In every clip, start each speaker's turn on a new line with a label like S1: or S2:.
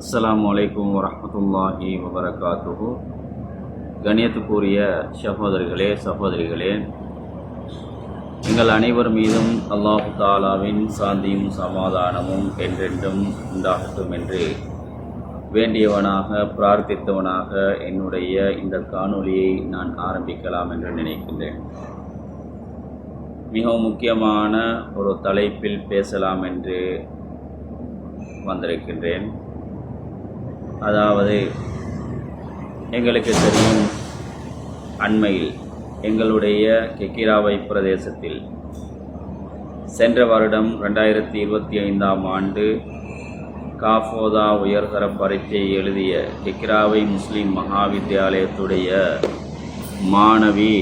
S1: அஸ்ஸலாமு அலைக்கும் வரஹ்மத்துல்லாஹி வபரகாத்துஹு. கண்ணியத்துக்குரிய சகோதரர்களே சகோதரிகளே, எங்கள் அனைவர் மீதும் அல்லாஹு தாலாவின் சாந்தியும் சமாதானமும் என்றென்றும் உண்டாகட்டும் என்று வேண்டியவனாக பிரார்த்தித்தவனாக என்னுடைய இந்த காணொளியை நான் ஆரம்பிக்கலாம் என்று நினைக்கின்றேன். மிகவும் முக்கியமான ஒரு தலைப்பில் பேசலாம் என்று வந்திருக்கின்றேன். அதாவது, எங்களுக்கு தெரியும், அண்மையில் எங்களுடைய கெக்கிராவை பிரதேசத்தில் சென்ற வருடம் 2025ஆம் ஆண்டு காஃபோதா உயர்தர பரீட்சை எழுதிய கெக்கிராவை முஸ்லீம் மகாவித்யாலயத்துடைய மாணவி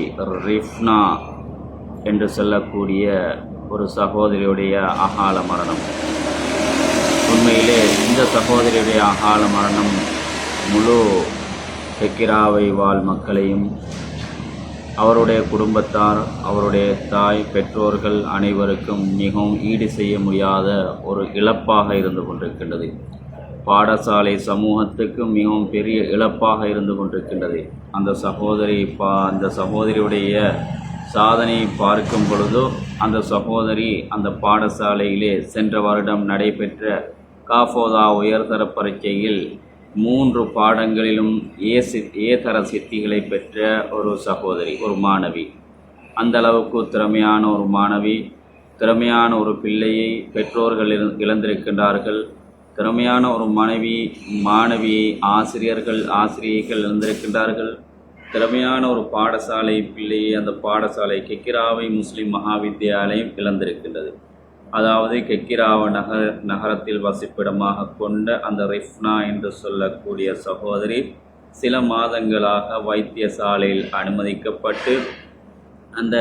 S1: ரிஃப்னா என்று சொல்லக்கூடிய ஒரு சகோதரியுடைய அகால மரணம். உண்மையிலே இந்த சகோதரியுடைய அகால மரணம் முழு கெக்கிராவை வாழ் மக்களையும், அவருடைய குடும்பத்தார், அவருடைய தாய், பெற்றோர்கள் அனைவருக்கும் மிகவும் ஈடு செய்ய முடியாத ஒரு இழப்பாக இருந்து கொண்டிருக்கின்றது. பாடசாலை சமூகத்துக்கு மிகவும் பெரிய இழப்பாக இருந்து கொண்டிருக்கின்றது. அந்த சகோதரியுடைய சாதனையை பார்க்கும் பொழுதோ, அந்த சகோதரி அந்த பாடசாலையிலே சென்ற வருடம் நடைபெற்ற காஃபோதா உயர்தர பரீட்சையில் 3 பாடங்களிலும் ஏதர சித்திகளை பெற்ற ஒரு சகோதரி, ஒரு மாணவி. அந்த அளவுக்கு திறமையான ஒரு மாணவி, திறமையான ஒரு பிள்ளையை பெற்றோர்கள் இழந்திருக்கின்றார்கள். திறமையான ஒரு மாணவியை ஆசிரியைகள் இழந்திருக்கின்றார்கள். திறமையான ஒரு பாடசாலை பிள்ளையை அந்த பாடசாலை கெக்கிராவை முஸ்லீம் மகாவித்யாலயம் இழந்திருக்கின்றது. அதாவது கெக்கிராவை நகரத்தில் வசிப்பிடமாக கொண்ட அந்த ரிஃப்னா என்று சொல்லக்கூடிய சகோதரி சில மாதங்களாக வைத்தியசாலையில் அனுமதிக்கப்பட்டு அந்த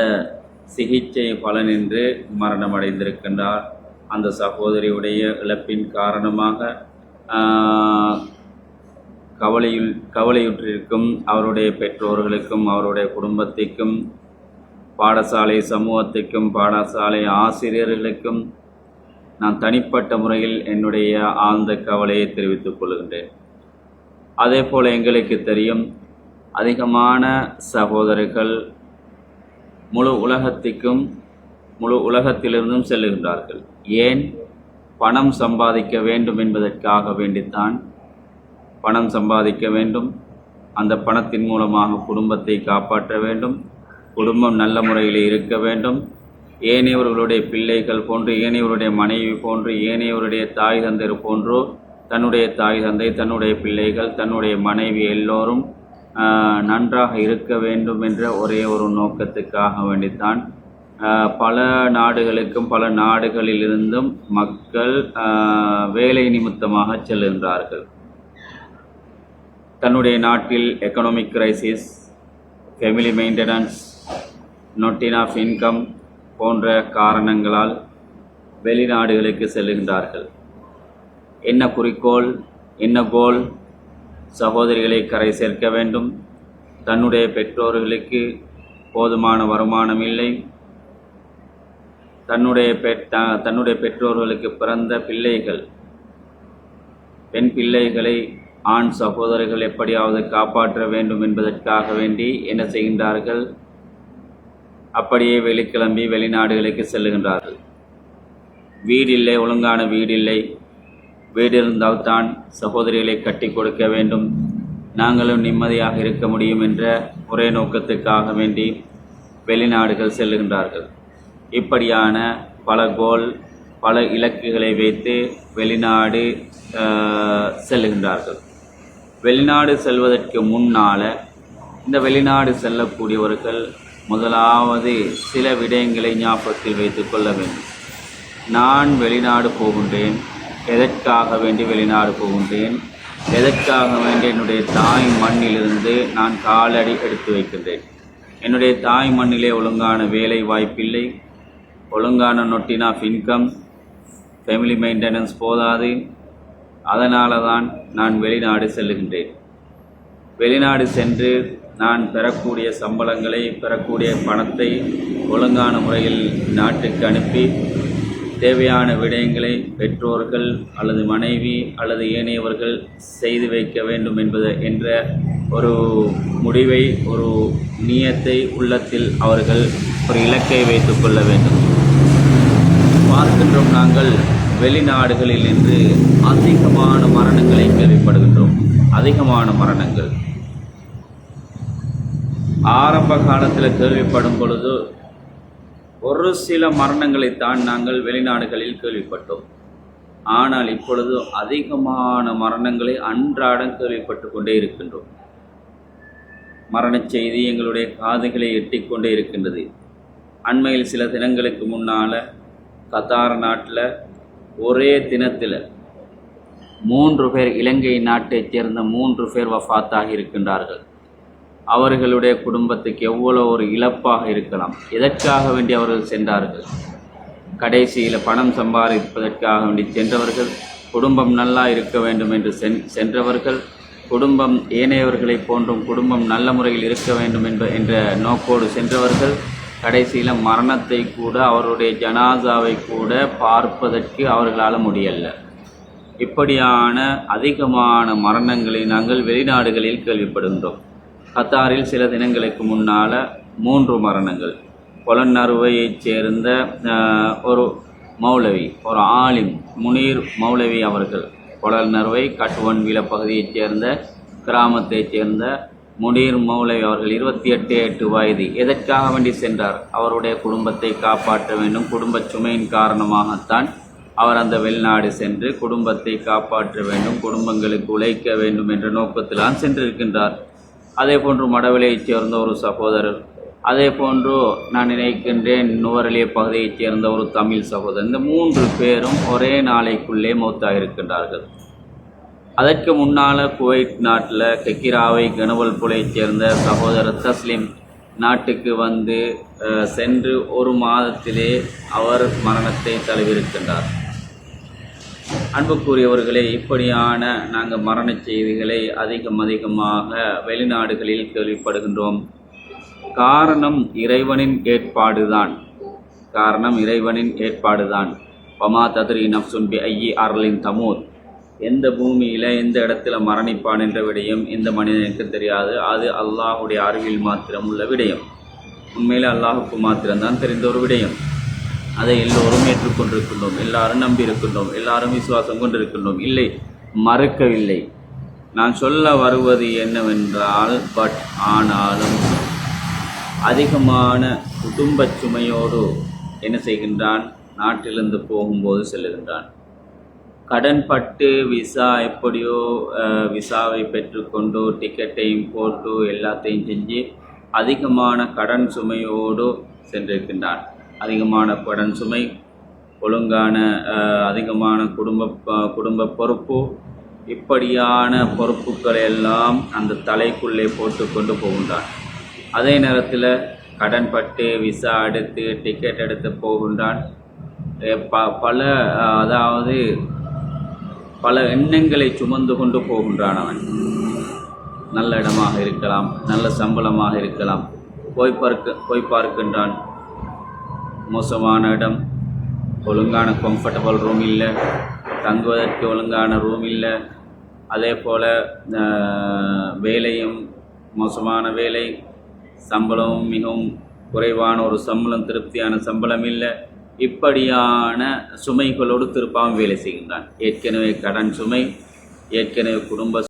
S1: சிகிச்சை பலனின்றி மரணமடைந்திருக்கின்றார். அந்த சகோதரியுடைய இழப்பின் காரணமாக கவலையுற்றிருக்கும் அவருடைய பெற்றோர்களுக்கும், அவருடைய குடும்பத்திற்கும், பாடசாலை சமூகத்திற்கும், பாடசாலை ஆசிரியர்களுக்கும் நான் தனிப்பட்ட முறையில் என்னுடைய ஆழ்ந்த கவலையை தெரிவித்துக் கொள்கின்றேன். அதே போல் எங்களுக்கு தெரியும், அதிகமான சகோதரர்கள் முழு உலகத்திலிருந்தும் செல்லுகின்றார்கள். ஏன்? பணம் சம்பாதிக்க வேண்டும் என்பதற்காக வேண்டித்தான் பணம் சம்பாதிக்க வேண்டும். அந்த பணத்தின் மூலமாக குடும்பத்தை காப்பாற்ற வேண்டும், குடும்பம் நல்ல முறையில் இருக்க வேண்டும். ஏனையவர்களுடைய பிள்ளைகள் போன்று, ஏனையவருடைய மனைவி போன்று, ஏனையவருடைய தாய் தந்தையர் போன்றோ தன்னுடைய தாய் தந்தை, தன்னுடைய பிள்ளைகள், தன்னுடைய மனைவி எல்லோரும் நன்றாக இருக்க வேண்டும் என்ற ஒரே ஒரு நோக்கத்துக்காக வேண்டித்தான் பல நாடுகளுக்கும் பல நாடுகளிலிருந்தும் மக்கள் வேலை நிமித்தமாக செல்கின்றார்கள். தன்னுடைய நாட்டில் economic crisis, family maintenance, not enough income போன்ற காரணங்களால் வெளிநாடுகளுக்கு செல்கின்றார்கள். என்ன குறிக்கோள், என்ன கோல்? சகோதரிகளை கரை சேர்க்க வேண்டும். தன்னுடைய பெற்றோர்களுக்கு போதுமான வருமானம் இல்லை. தன்னுடைய பெற்றோர்களுக்கு பிறந்த பிள்ளைகள், பெண் பிள்ளைகளை ஆண் சகோதரர்கள் எப்படியாவது காப்பாற்ற வேண்டும் என்பதற்காக வேண்டி என்ன செய்கின்றார்கள்? அப்படியே வெளிக்கிளம்பி வெளிநாடுகளுக்கு செல்லுகின்றார்கள். வீடில்லை, ஒழுங்கான வீடில்லை. வீடு இருந்தால்தான் சகோதரிகளை கட்டி கொடுக்க வேண்டும், நாங்களும் நிம்மதியாக இருக்க முடியும் என்ற ஒரே நோக்கத்துக்காக வேண்டி வெளிநாடுகள் செல்லுகின்றார்கள். இப்படியான பல இலக்குகளை வைத்து வெளிநாடு செல்லுகின்றார்கள். வெளிநாடு செல்வதற்கு முன்னால் இந்த வெளிநாடு செல்லக்கூடியவர்கள் முதலாவது சில விடயங்களை ஞாபகத்தில் வைத்து கொள்ள வேண்டும். நான் வெளிநாடு போகின்றேன், எதற்காக வேண்டி வெளிநாடு போகின்றேன், எதற்காக வேண்டி என்னுடைய தாய் மண்ணிலிருந்து நான் காலடி எடுத்து வைக்கின்றேன். என்னுடைய தாய் மண்ணிலே ஒழுங்கான வேலை வாய்ப்பில்லை, ஒழுங்கான not enough income, family maintenance போதாது. அதனால தான் நான் வெளிநாடு செல்லுகின்றேன். வெளிநாடு சென்று நான் பெறக்கூடிய சம்பளங்களை, பெறக்கூடிய பணத்தை ஒழுங்கான முறையில் நாட்டுக்கு அனுப்பி தேவையான விடயங்களை பெற்றோர்கள் அல்லது மனைவி அல்லது ஏனையவர்கள் செய்து வைக்க வேண்டும் என்ற ஒரு முடிவை, ஒரு நியத்தை உள்ளத்தில் அவர்கள் ஒரு இலக்கை வைத்துக் கொள்ள வேண்டும். பார்க்கின்றோம், நாங்கள் வெளிநாடுகளில் இன்று அதிகமான மரணங்களை கேள்விப்படுகின்றோம். அதிகமான மரணங்கள் ஆரம்ப காலத்தில் கேள்விப்படும் பொழுது ஒரு சில மரணங்களைத்தான் நாங்கள் வெளிநாடுகளில் கேள்விப்பட்டோம். ஆனால் இப்பொழுது அதிகமான மரணங்களை அன்றாடம் கேள்விப்பட்டு கொண்டே இருக்கின்றோம். மரண செய்தி எங்களுடைய காதுகளை எட்டிக்கொண்டே இருக்கின்றது. அண்மையில் சில தினங்களுக்கு முன்னால் கத்தார் நாட்டில் ஒரே தினத்தில் 3 பேர், இலங்கை நாட்டைச் சேர்ந்த 3 பேர் வஃபாத்தாகி இருக்கின்றார்கள். அவர்களுடைய குடும்பத்துக்கு எவ்வளோ ஒரு இழப்பாக இருக்கலாம். எதற்காக வேண்டி அவர்கள் சென்றார்கள்? கடைசியில் பணம் சம்பாதிப்பதற்காக வேண்டி சென்றவர்கள், குடும்பம் நல்லா இருக்க வேண்டும் என்று சென்றவர்கள், குடும்பம் ஏனையவர்களைப் போன்றும் குடும்பம் நல்ல முறையில் இருக்க வேண்டும் என்ற நோக்கோடு சென்றவர்கள், கடைசியில் மரணத்தை கூட, அவருடைய ஜனாசாவை கூட பார்ப்பதற்கு அவர்களால் முடியலை. இப்படியான அதிகமான மரணங்களை நாங்கள் வெளிநாடுகளில் கேள்விப்படுகின்றோம். கத்தாரில் சில தினங்களுக்கு முன்னால் 3 மரணங்கள். பொலன்னறுவையைச் சேர்ந்த ஒரு மௌலவி, ஒரு ஆலிம் முனீர் மௌலவி அவர்கள், பொலன்னறுவை கட்டுவன்வில பகுதியைச் சேர்ந்த கிராமத்தைச் சேர்ந்த முனீர் மௌலவி அவர்கள் 28 வயது. எதற்காக வேண்டி சென்றார்? அவருடைய குடும்பத்தை காப்பாற்ற வேண்டும். குடும்ப சுமையின் காரணமாகத்தான் அவர் அந்த வெளிநாடு சென்று குடும்பத்தை காப்பாற்ற வேண்டும், குடும்பங்களுக்கு உழைக்க வேண்டும் என்ற நோக்கத்தில்தான் சென்றிருக்கின்றார். அதே போன்று மடவிலையைச் சேர்ந்த ஒரு சகோதரர், அதே போன்று நான் நினைக்கின்றேன் நுவரெலிய பகுதியைச் சேர்ந்த ஒரு தமிழ் சகோதரர். இந்த 3 பேரும் ஒரே நாளைக்குள்ளே மௌத்தாக இருக்கின்றார்கள். அதற்கு முன்னால் குவைத் நாட்டில் கெக்கிராவை கனவல்புலையைச் சேர்ந்த சகோதரர் தஸ்லீம் நாட்டுக்கு வந்து சென்று 1 மாதத்திலே அவர் மரணத்தை தழுவிருக்கின்றார். அன்புக்குரியவர்களே, இப்படியான நாங்கள் மரண செய்திகளை அதிகமாக வெளிநாடுகளில் கேள்விப்படுகின்றோம். காரணம் இறைவனின் ஏற்பாடுதான். வமா தத்ரி நஃப்சுன் பி ஐயி அர்லின் தமூத். எந்த பூமியில் எந்த இடத்துல மரணிப்பான் என்ற விடயம் எந்த மனிதனுக்கு தெரியாது. அது அல்லாஹுடைய அறிவில் மாத்திரம் உள்ள விடயம். உண்மையில் அல்லாஹுக்கு மாத்திரம்தான் தெரிந்த ஒரு விடயம். அதை எல்லோரும் ஏற்றுக்கொண்டிருக்கின்றோம், எல்லாரும் நம்பியிருக்கின்றோம், எல்லாரும் விசுவாசம் கொண்டிருக்கின்றோம். இல்லை, மறுக்கவில்லை. நான் சொல்ல வருவது என்னவென்றால், ஆனாலும் அதிகமான குடும்ப சுமையோடு என்ன செய்கின்றான்? நாட்டிலிருந்து போகும்போது செல்லுகின்றான். கடன் பட்டு எப்படியோ விசாவை பெற்றுக்கொண்டு டிக்கெட்டையும் போட்டு எல்லாத்தையும் செஞ்சு அதிகமான கடன் சுமையோடு சென்றிருக்கின்றான். அதிகமான கடன் சுமை, ஒழுங்கான அதிகமான குடும்ப பொறுப்பு, இப்படியான பொறுப்புகளை எல்லாம் அந்த தலைக்குள்ளே போட்டு கொண்டு போகின்றான். அதே நேரத்தில் கடன் பட்டு விசா எடுத்து டிக்கெட் எடுத்து போகின்றான். பல எண்ணங்களை சுமந்து கொண்டு போகின்றான். அவன் நல்ல இடமாக இருக்கலாம், நல்ல சம்பளமாக இருக்கலாம். போய் பார்க்கின்றான், மோசமான இடம், ஒழுங்கான கம்ஃபர்டபுள் ரூம் இல்லை, தங்குவதற்கு ஒழுங்கான ரூம் இல்லை. அதே போல் வேலையும் மோசமான வேலை, சம்பளமும் மிகவும் குறைவான ஒரு சம்பளம், திருப்தியான சம்பளம் இல்லை. இப்படியான சுமைகளோடு திருப்பாமல் வேலை செய்கின்றான். ஏற்கனவே கடன் சுமை, ஏற்கனவே குடும்ப